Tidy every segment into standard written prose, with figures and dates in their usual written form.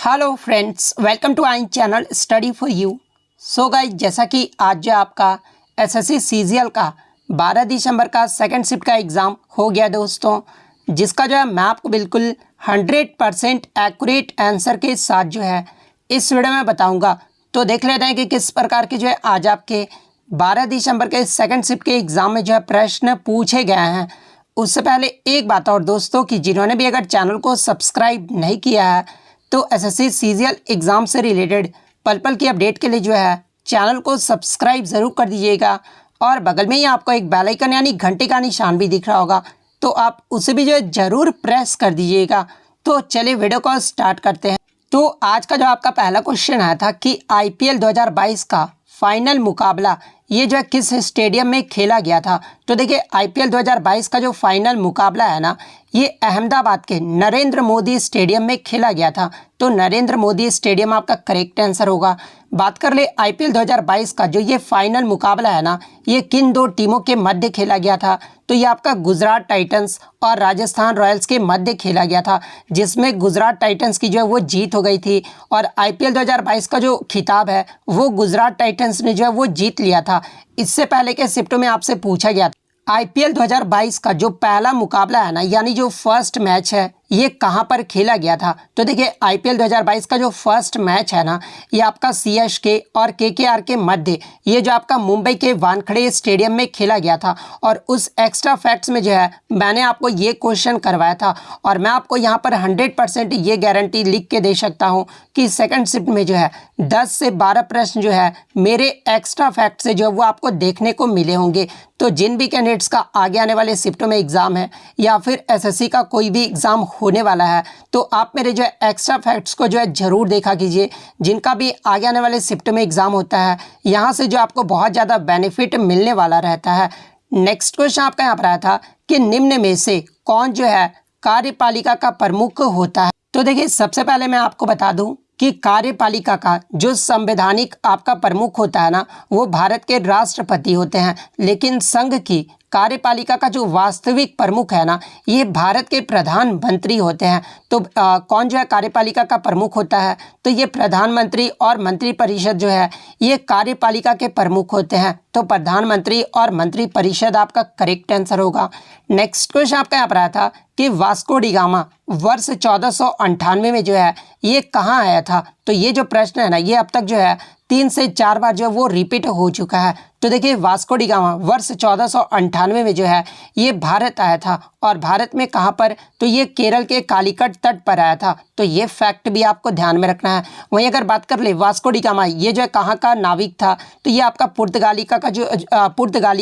Hello friends, welcome to I channel study for you. So guys, जैसा कि आज जो आपका एसएससी सीजीएल का 12 दिसंबर का सेकंड शिफ्ट का एग्ज़ाम हो गया दोस्तों, जिसका जो है मैं आपको बिल्कुल 100% एक्यूरेट आंसर के साथ जो है इस वीडियो में बताऊंगा। तो देख लेते हैं कि किस प्रकार के जो है आज आपके 12 दिसंबर के सेकंड शिफ्ट के एग्ज़ाम में जो है प्रश्न पूछे गए हैं। उससे पहले एक बात और दोस्तों, कि जिन्होंने भी अगर चैनल को सब्सक्राइब नहीं किया है तो एसएससी सीजीएल एग्ज़ाम से रिलेटेड पल पल की अपडेट के लिए जो है चैनल को सब्सक्राइब ज़रूर कर दीजिएगा। और बगल में ही आपको एक बेल आइकन यानी घंटे का निशान भी दिख रहा होगा, तो आप उसे भी जो है ज़रूर प्रेस कर दीजिएगा। तो चलिए वीडियो को स्टार्ट करते हैं। तो आज का जो आपका पहला क्वेश्चन आया था कि आईपीएल 2022 का फाइनल मुकाबला ये जो है किस स्टेडियम में खेला गया था। तो देखिए, आईपीएल 2022 का जो फाइनल मुकाबला है ना, ये अहमदाबाद के नरेंद्र मोदी स्टेडियम में खेला गया था। तो नरेंद्र मोदी स्टेडियम आपका करेक्ट आंसर होगा। बात कर ले आईपीएल 2022 का जो ये फाइनल मुकाबला है ना, ये किन दो टीमों के मध्य खेला गया था। तो ये आपका गुजरात टाइटंस और राजस्थान रॉयल्स के मध्य खेला गया था, जिसमें गुजरात टाइटंस की जो है वो जीत हो गई थी। और आईपीएल 2022 का जो खिताब है वो गुजरात टाइटंस ने जो है वो जीत लिया था। इससे पहले के शिफ्टों में आपसे पूछा गया था आईपीएल 2022 का जो पहला मुकाबला है ना, यानी जो फर्स्ट मैच है, ये कहां पर खेला गया था। तो देखिए, आईपीएल 2022 का जो फर्स्ट मैच है ना, ये आपका सीएसके और केकेआर के मध्य ये जो आपका मुंबई के वानखेड़े स्टेडियम में खेला गया था। और उस एक्स्ट्रा फैक्ट्स में जो है मैंने आपको ये क्वेश्चन करवाया था, और मैं आपको यहाँ पर 100% ये गारंटी लिख के दे सकता हूँ कि सेकंड शिफ्ट में जो है 10 से 12 प्रश्न जो है मेरे एक्स्ट्रा फैक्ट से जो है वो आपको देखने को मिले होंगे। तो जिन भी कैंडिडेट्स का आगे आने वाले शिफ्टों में एग्ज़ाम है या फिर एसएससी का कोई भी एग्ज़ाम होने वाला है, तो आप मेरे जो है एक्स्ट्रा फैक्ट्स को जो है ज़रूर देखा कीजिए। जिनका भी आगे आने वाले शिफ्ट में एग्ज़ाम होता है, यहाँ से जो आपको बहुत ज़्यादा बेनिफिट मिलने वाला रहता है। नेक्स्ट क्वेश्चन आपका यहाँ पर आया था कि निम्न में से कौन जो है कार्यपालिका का प्रमुख होता है। तो देखिए, सबसे पहले मैं आपको बता दूं कि कार्यपालिका का जो संवैधानिक आपका प्रमुख होता है ना, वो भारत के राष्ट्रपति होते हैं। लेकिन संघ की कार्यपालिका का जो वास्तविक प्रमुख है ना, ये भारत के प्रधानमंत्री होते हैं। तो कौन जो है कार्यपालिका का प्रमुख होता है, तो ये प्रधानमंत्री और मंत्रिपरिषद जो है ये कार्यपालिका के प्रमुख होते हैं। तो प्रधानमंत्री और मंत्रिपरिषद आपका करेक्ट आंसर होगा। नेक्स्ट क्वेश्चन आपका यहाँ पर आया था कि वास्को डी गामा वर्ष 1498 में जो है ये कहाँ आया था। तो ये जो प्रश्न है ना, ये अब तक जो है 3 से 4 बार जो वो रिपीट हो चुका है। तो देखिए, वास्को डी गामा वर्ष 1498 में जो है ये भारत आया था। और भारत में कहाँ पर, तो ये केरल के कालीकट तट पर आया था। तो ये फैक्ट भी आपको ध्यान में रखना है। वहीं अगर बात कर ले वास्को डी गामा ये जो है कहाँ का नाविक था, तो ये आपका पुर्तगाली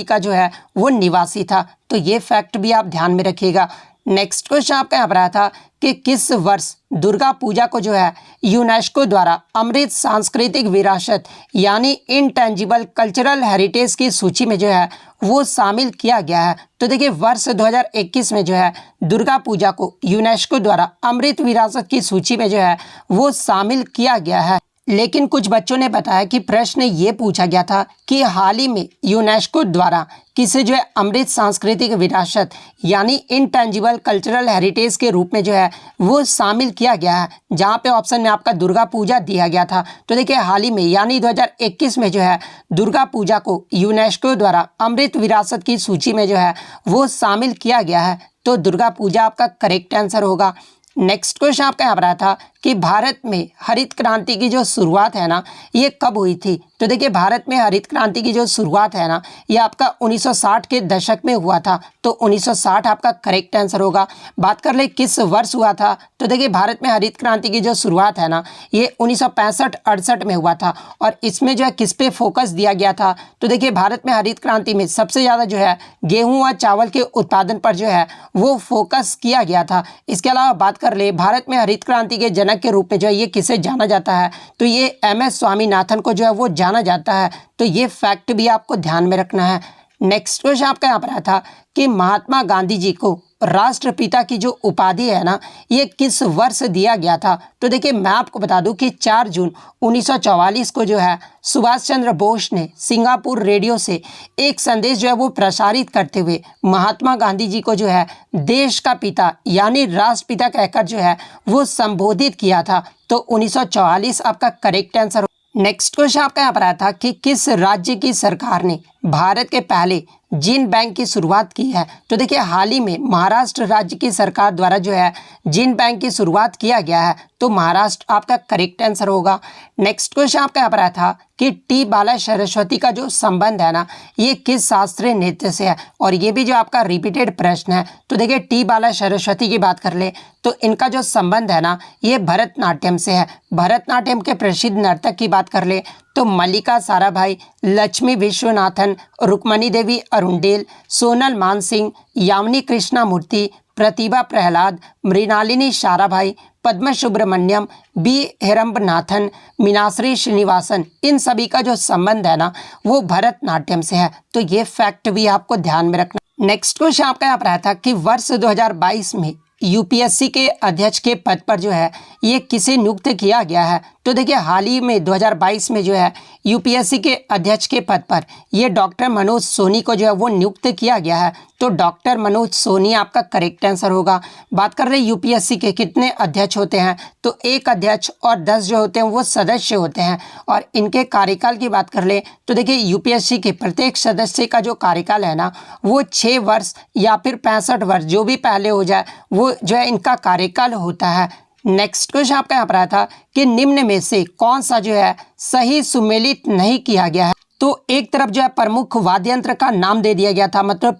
का जो है वो निवासी था। तो ये फैक्ट भी आप ध्यान में रखिएगा। नेक्स्ट क्वेश्चन आपका यहाँ पर आया था कि किस वर्ष दुर्गा पूजा को जो है यूनेस्को द्वारा अमृत सांस्कृतिक विरासत यानी इनटेंजिबल कल्चरल हेरिटेज की सूची में जो है वो शामिल किया गया है। तो देखिए, वर्ष 2021 में जो है दुर्गा पूजा को यूनेस्को द्वारा अमृत विरासत की सूची में जो है वो शामिल किया गया है। लेकिन कुछ बच्चों ने बताया कि प्रश्न ये पूछा गया था कि हाल ही में यूनेस्को द्वारा किसे जो है अमृत सांस्कृतिक विरासत यानी इनटेंजिबल कल्चरल हेरिटेज के रूप में जो है वो शामिल किया गया है, जहाँ पे ऑप्शन में आपका दुर्गा पूजा दिया गया था। तो देखिए, हाल ही में यानी 2021 में जो है दुर्गा पूजा को यूनेस्को द्वारा अमृत विरासत की सूची में जो है वो शामिल किया गया है। तो दुर्गा पूजा आपका करेक्ट आंसर होगा। नेक्स्ट क्वेश्चन आपका यहाँ पर आया था कि भारत में हरित क्रांति की जो शुरुआत है ना, ये कब हुई थी। तो देखिए, भारत में हरित क्रांति की जो शुरुआत है ना, ये आपका 1960 के दशक में हुआ था। तो 1960 आपका करेक्ट आंसर होगा। बात कर ले किस वर्ष हुआ था, तो देखिए, भारत में हरित क्रांति की जो शुरुआत है ना, ये 1965-68 में हुआ था। और इसमें जो है किस पे फोकस दिया गया था, तो देखिए, भारत में हरित क्रांति में सबसे ज़्यादा जो है गेहूँ व चावल के उत्पादन पर जो है वो फोकस किया गया था। इसके अलावा बात कर ले भारत में हरित क्रांति के जनक के रूप में जो है ये किसे जाना जाता है, तो ये एम.एस. स्वामीनाथन को जो है वो जाना जाता है। तो ये फैक्ट भी आपको ध्यान में रखना है। नेक्स्ट क्वेश्चन आपका यहाँ पर आया था कि महात्मा गांधी जी को राष्ट्रपिता की जो उपाधि है ना, ये किस वर्ष दिया गया था? तो देखिए मैं आपको बता दूं कि 4 जून 1944 को जो है सुभाष चंद्र बोस ने सिंगापुर रेडियो से एक संदेश जो है वो प्रसारित करते हुए महात्मा गांधी जी को जो है देश का पिता यानी राष्ट्रपिता कहकर जो है वो संबोधित किया था। तो 1944 आपका करेक्ट आंसर। नेक्स्ट क्वेश्चन आपका यहाँ पर आया था कि किस राज्य की सरकार ने भारत के पहले जीन बैंक की शुरुआत की है? तो देखिए हाल ही में महाराष्ट्र राज्य की सरकार द्वारा जो है जीन बैंक की शुरुआत किया गया है। तो महाराष्ट्र आपका करेक्ट आंसर होगा। नेक्स्ट क्वेश्चन आपका यहाँ पर आया था कि टी बाला सरस्वती का जो संबंध है ना, ये किस शास्त्रीय नृत्य से है? और ये भी जो आपका रिपीटेड प्रश्न है। तो देखिए टी बाला सरस्वती की बात कर ले तो इनका जो संबंध है ना, ये भरतनाट्यम से है। भरतनाट्यम के प्रसिद्ध नर्तक की बात कर ले तो मल्लिका साराभाई, लक्ष्मी विश्वनाथन, रुक्मणी देवी अरुंडेल, सोनल मानसिंह, यामिनी कृष्णामूर्ति, प्रतिभा प्रहलाद, मृणालिनी साराभाई, पद्म सुब्रमण्यम, बी हेरम्बनाथन, मीनाश्री श्रीनिवासन, इन सभी का जो संबंध है ना वो भरतनाट्यम से है। तो ये फैक्ट भी आपको ध्यान में रखना। नेक्स्ट क्वेश्चन आपका यहाँ पर आया था कि वर्ष 2022 में यूपीएससी के अध्यक्ष के पद पर जो है ये किसे नियुक्त किया गया है? तो देखिए हाल ही में 2022 में जो है यूपीएससी के अध्यक्ष के पद पर ये डॉक्टर मनोज सोनी को जो है वो नियुक्त किया गया है। तो डॉक्टर मनोज सोनी आपका करेक्ट आंसर होगा। बात कर रहे हैं यूपीएससी के कितने अध्यक्ष होते हैं? तो एक अध्यक्ष और 10 जो होते हैं वो सदस्य होते हैं। और इनके कार्यकाल की बात कर ले तो देखिए यूपीएससी के प्रत्येक सदस्य का जो कार्यकाल है ना वो 6 वर्ष या फिर 65 वर्ष, जो भी पहले हो जाए वो जो है इनका कार्यकाल होता है। नेक्स्ट क्वेश्चन आपका यहाँ पर आया था कि निम्न में से कौन सा जो है सही सुमेलित नहीं किया गया है? तो एक तरफ जो है प्रमुख वाद्य यंत्र का नाम दे दिया गया था, मतलब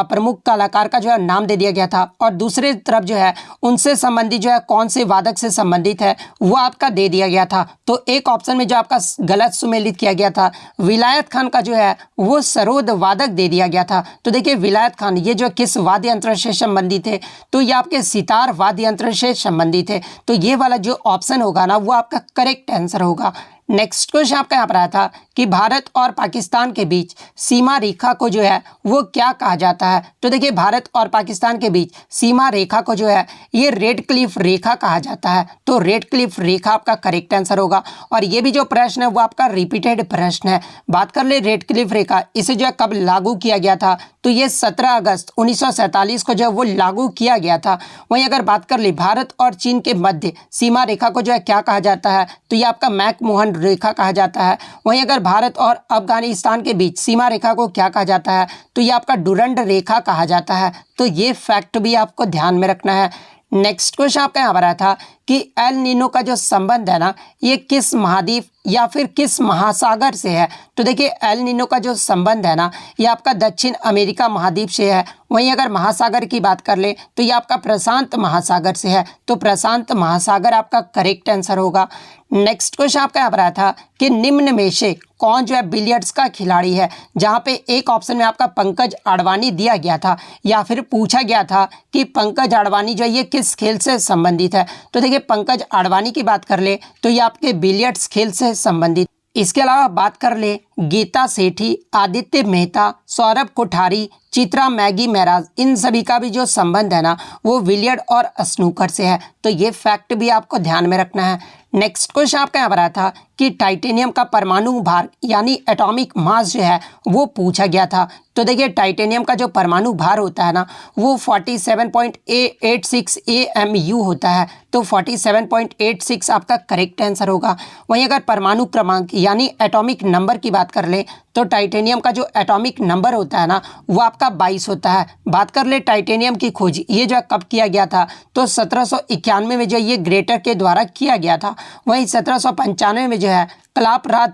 प्रमुख कलाकार का जो है नाम दे दिया गया था, और दूसरे तरफ जो है उनसे संबंधित जो है कौन से वादक से संबंधित है वो आपका दे दिया गया था। तो एक ऑप्शन में जो आपका गलत सुमेलित किया गया था, विलायत खान का जो है वो सरोद वादक दे दिया गया था। तो देखिए विलायत खान ये जो किस वाद्य यंत्र से संबंधित है? तो ये आपके सितार वाद्य यंत्र से संबंधित है। तो ये वाला जो ऑप्शन होगा ना वो आपका करेक्ट आंसर होगा। नेक्स्ट क्वेश्चन आपका यहाँ पर आया था कि भारत और पाकिस्तान के बीच सीमा रेखा को जो है वो क्या कहा जाता है? तो देखिए भारत और पाकिस्तान के बीच सीमा रेखा को जो है ये रेड क्लिफ रेखा कहा जाता है। तो रेड क्लिफ रेखा आपका करेक्ट आंसर होगा। और ये भी जो प्रश्न है वो आपका रिपीटेड प्रश्न है। बात कर ले रेड क्लिफ रेखा, इसे जो है कब लागू किया गया था? तो ये 17 अगस्त 1947 को जो है वो लागू किया गया था। वहीं अगर बात कर ले भारत और चीन के मध्य सीमा रेखा को जो है क्या कहा जाता है? तो ये आपका मैकमोहन रेखा कहा जाता है। वहीं अगर भारत और अफगानिस्तान के बीच सीमा रेखा को क्या कहा जाता है? तो ये आपका डुरंड रेखा कहा जाता है। तो ये फैक्ट भी आपको ध्यान में रखना है। नेक्स्ट क्वेश्चन आपका यहाँ पर आया था कि एल नीनो का जो संबंध है ना ये किस महाद्वीप या फिर किस महासागर से है? तो देखिए एल नीनो का जो संबंध है ना ये आपका दक्षिण अमेरिका महाद्वीप से है। वहीं अगर महासागर की बात कर ले तो ये आपका प्रशांत महासागर से है। तो प्रशांत महासागर आपका करेक्ट आंसर होगा। नेक्स्ट क्वेश्चन आपका यहाँ पर आया था कि निम्न में से कौन जो है बिलियर्ड्स का खिलाड़ी है? जहाँ पे एक ऑप्शन में आपका पंकज आडवाणी दिया गया था या फिर पूछा गया था कि पंकज आडवाणी जो है ये किस खेल से संबंधित है? तो देखिए पंकज आडवाणी की बात कर ले तो ये आपके बिलियर्ड्स खेल से संबंधित। इसके अलावा बात कर ले गीता सेठी, आदित्य मेहता, सौरभ कोठारी, चित्रा मैगी महराज, इन सभी का भी जो संबंध है ना वो बिलियर्ड और स्नूकर से है। तो ये फैक्ट भी आपको ध्यान में रखना है। नेक्स्ट क्वेश्चन आपका यहाँ पर आया था कि टाइटेनियम का परमाणु भार यानी एटॉमिक मास जो है वो पूछा गया था। तो देखिए टाइटेनियम का जो परमाणु भार होता है ना वो 47.86 AMU होता है। तो 47.86 आपका करेक्ट आंसर होगा। वहीं अगर परमाणु क्रमांक यानी एटॉमिक नंबर की बात कर ले तो टाइटेनियम का जो एटॉमिक नंबर होता है ना वो आपका 22 होता है। बात कर ले टाइटेनियम की खोज ये जो है कब किया गया था? तो 1791 में जो ये ग्रेटर के द्वारा किया गया था। वहीं 1795 में जो है क्लापराथ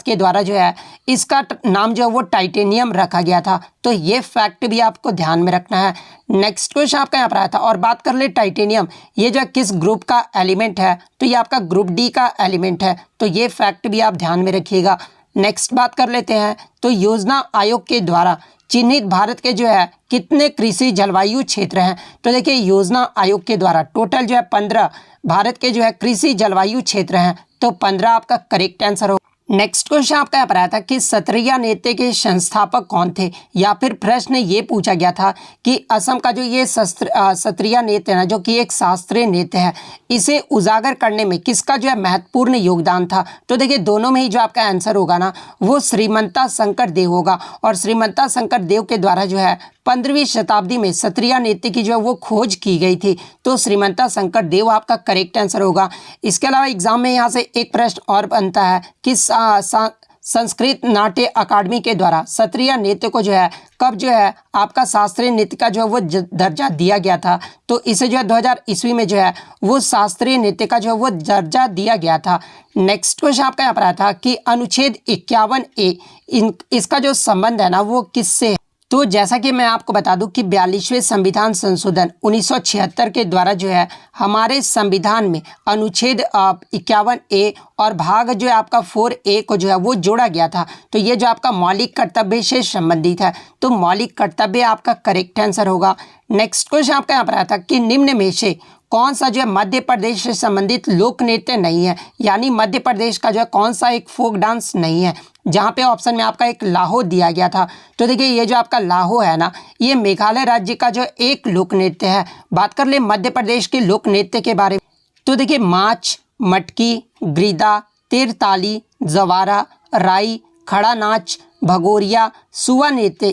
के द्वारा जो है इसका नाम जो है वो टाइटेनियम रखा गया था। तो ये फैक्ट भी आपको ध्यान में रखना है। नेक्स्ट क्वेश्चन आपका यहाँ पर आया था और बात कर ले टाइटेनियम ये जो किस ग्रुप का एलिमेंट है? तो ये आपका ग्रुप डी का एलिमेंट है। तो ये फैक्ट भी आप ध्यान में रखिएगा। नेक्स्ट बात कर लेते हैं तो योजना आयोग के द्वारा चिन्हित भारत के जो है कितने कृषि जलवायु क्षेत्र हैं? तो देखिए योजना आयोग के द्वारा टोटल जो है 15 भारत के जो है कृषि जलवायु क्षेत्र हैं। तो 15 आपका करेक्ट आंसर हो। नेक्स्ट क्वेश्चन आपका यहाँ पर आया था कि सत्रिया नृत्य के संस्थापक कौन थे, या फिर प्रश्न ये पूछा गया था कि असम का जो ये सत्रिया नृत्य है ना, जो कि एक शास्त्रीय नृत्य है, इसे उजागर करने में किसका जो है महत्वपूर्ण योगदान था। तो देखिए दोनों में ही जो आपका आंसर होगा ना वो श्रीमंता शंकर देव होगा, और श्रीमंता शंकर देव के द्वारा जो है 15वीं शताब्दी में सत्रिया नृत्य की जो है वो खोज की गई थी। तो श्रीमंता शंकर देव आपका करेक्ट आंसर होगा। इसके अलावा एग्जाम में यहाँ से एक प्रश्न और बनता है कि संस्कृत नाट्य अकादमी के द्वारा सत्रिया नृत्य को जो है कब जो है आपका शास्त्रीय नृत्य का जो है वो दर्जा दिया गया था। तो इसे जो है 2000 ईस्वी में जो है वो शास्त्रीय नृत्य का जो है वो दर्जा दिया गया था। नेक्स्ट क्वेश्चन आपका यहाँ पर आया था कि अनुच्छेद 51A इसका जो संबंध है ना वो किससे है। तो जैसा कि मैं आपको बता दूं कि 42वें संविधान संशोधन 1976 के द्वारा जो है हमारे संविधान में अनुच्छेद 51A और भाग जो है आपका 4A को जो है वो जोड़ा गया था। तो ये जो आपका मौलिक कर्तव्य से संबंधित है, तो मौलिक कर्तव्य आपका करेक्ट आंसर होगा। नेक्स्ट क्वेश्चन आपका यहाँ पर आया था कि निम्न में से कौन सा जो है मध्य प्रदेश से संबंधित लोक नृत्य नहीं है, यानी मध्य प्रदेश का जो है कौन सा एक फोक डांस नहीं है। जहाँ पे ऑप्शन में आपका एक लाहो दिया गया था। तो देखिए ये जो आपका लाहो है ना, ये मेघालय राज्य का जो एक लोक नृत्य है। बात कर ले मध्य प्रदेश के लोक नृत्य के बारे में, तो देखिए माच, मटकी, गिद्दा, तिरताली, जवारा, राई, खड़ा नाच, भगोरिया, सुवा नृत्य,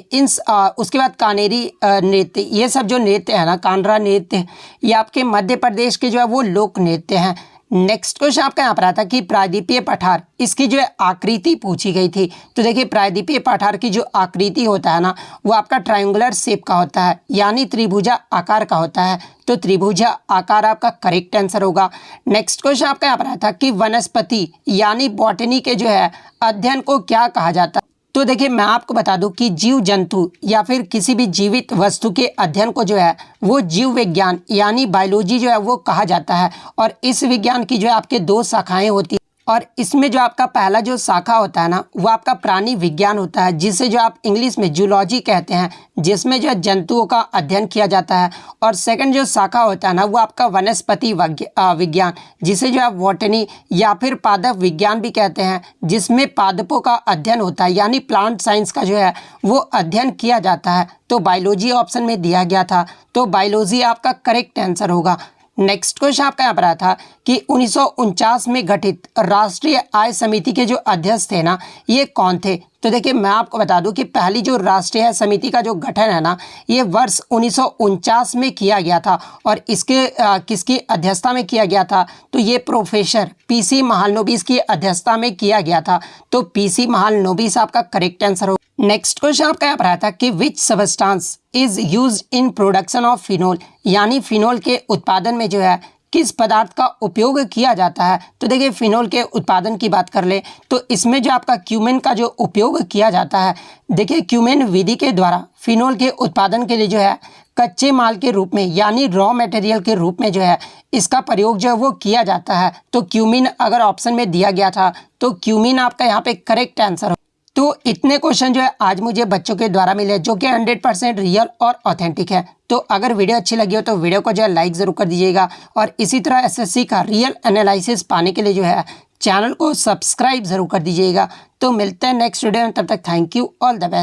उसके बाद कानेरी नृत्य, ये सब जो नृत्य है ना, कानरा नृत्य, ये आपके मध्य प्रदेश के जो है वो लोक नृत्य हैं। नेक्स्ट क्वेश्चन आपका यहाँ पर आता कि प्रायद्वीपीय पठार, इसकी जो है आकृति पूछी गई थी। तो देखिए प्रायद्वीपीय पठार की जो आकृति होता है ना वो आपका ट्रायंगुलर शेप का होता है, यानी त्रिभुजा आकार का होता है। तो त्रिभुजा आकार आपका करेक्ट आंसर होगा। नेक्स्ट क्वेश्चन आपका यहाँ पर आया था कि वनस्पति यानी बॉटनी के जो है अध्ययन को क्या कहा जाता है। तो देखिए मैं आपको बता दूं कि जीव जंतु या फिर किसी भी जीवित वस्तु के अध्ययन को जो है वो जीव विज्ञान यानी बायोलॉजी जो है वो कहा जाता है। और इस विज्ञान की जो है आपके 2 शाखाएं होती हैं, और इसमें जो आपका पहला जो शाखा होता है ना वो आपका प्राणी विज्ञान होता है, जिसे जो आप इंग्लिश में जूलॉजी कहते हैं, जिसमें जो जंतुओं का अध्ययन किया जाता है। और सेकंड जो शाखा होता है ना वो आपका वनस्पति विज्ञान, जिसे जो आप बॉटनी या फिर पादप विज्ञान भी कहते हैं, जिसमें पादपों का अध्ययन होता है, यानी प्लांट साइंस का जो है वो अध्ययन किया जाता है। तो बायोलॉजी ऑप्शन में दिया गया था, तो बायोलॉजी आपका करेक्ट आंसर होगा। नेक्स्ट क्वेश्चन आपका यहाँ पर आया था कि 1949 में गठित राष्ट्रीय आय समिति के जो अध्यक्ष थे ना ये कौन थे। तो देखिए मैं आपको बता दूं कि पहली जो राष्ट्रीय आय समिति का जो गठन है ना ये वर्ष 1949 में किया गया था, और इसके किसकी अध्यक्षता में किया गया था। तो ये प्रोफेसर PC महालनोबिस की अध्यक्षता में किया गया था। तो PC महालनोबिस आपका करेक्ट आंसर हो। नेक्स्ट क्वेश्चन आपका यहाँ पर आया था कि which substance is use in production of phenol, यानी फिनोल के उत्पादन में जो है किस पदार्थ का उपयोग किया जाता है। तो देखिए फिनोल के उत्पादन की बात कर ले तो इसमें जो आपका क्यूमेन का जो उपयोग किया जाता है, देखिए क्यूमेन विधि के द्वारा फिनोल के उत्पादन के लिए जो है कच्चे माल के रूप में यानी रॉ मटेरियल के रूप में जो है इसका प्रयोग जो है वो किया जाता है। तो क्यूमीन अगर ऑप्शन में दिया गया था तो क्यूमीन आपका यहाँ पे करेक्ट आंसर हो। तो इतने क्वेश्चन जो है आज मुझे बच्चों के द्वारा मिले जो कि 100% रियल और ऑथेंटिक है। तो अगर वीडियो अच्छी लगी हो तो वीडियो को जो है लाइक ज़रूर कर दीजिएगा, और इसी तरह SSC का रियल एनालिसिस पाने के लिए जो है चैनल को सब्सक्राइब ज़रूर कर दीजिएगा। तो मिलते हैं नेक्स्ट वीडियो में, तब तक thank you, all the best.